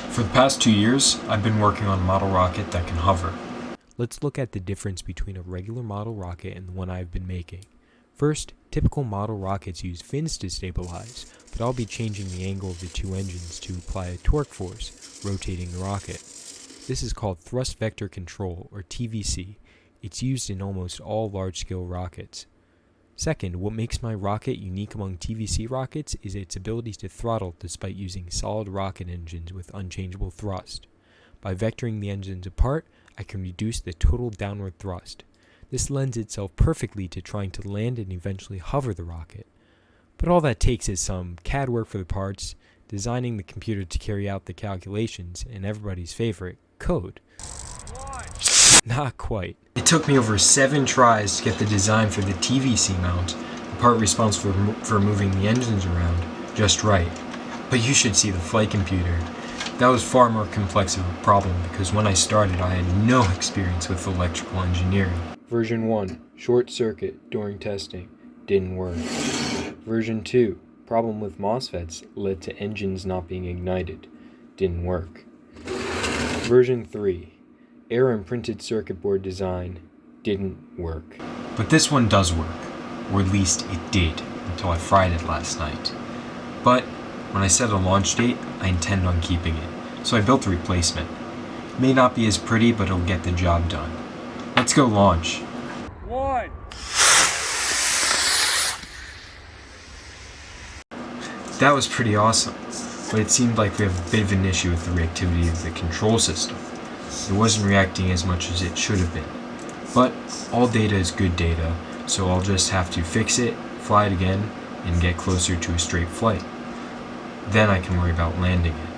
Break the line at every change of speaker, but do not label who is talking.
For the past 2 years, I've been working on a model rocket that can hover.
Let's look at the difference between a regular model rocket and the one I've been making. First, typical model rockets use fins to stabilize, but I'll be changing the angle of the two engines to apply a torque force, rotating the rocket. This is called thrust vector control, or TVC. It's used in almost all large-scale rockets. Second, what makes my rocket unique among TVC rockets is its ability to throttle despite using solid rocket engines with unchangeable thrust. By vectoring the engines apart, I can reduce the total downward thrust. This lends itself perfectly to trying to land and eventually hover the rocket. But all that takes is some CAD work for the parts, designing the computer to carry out the calculations, and everybody's favorite, code. Not quite.
It took me over 7 tries to get the design for the TVC mount, the part responsible for moving the engines around, just right. But you should see the flight computer. That was far more complex of a problem because when I started I had no experience with electrical engineering.
Version 1, short circuit during testing, didn't work. Version 2, problem with MOSFETs led to engines not being ignited, didn't work. Version 3, error in printed circuit board design, didn't work.
But this one does work, or at least it did, until I fried it last night. But when I set a launch date, I intend on keeping it, so I built a replacement. It may not be as pretty, but it'll get the job done. Let's go launch.
1.
That was pretty awesome, but it seemed like we have a bit of an issue with the reactivity of the control system. It wasn't reacting as much as it should have been. But all data is good data, so I'll just have to fix it, fly it again, and get closer to a straight flight. Then I can worry about landing it.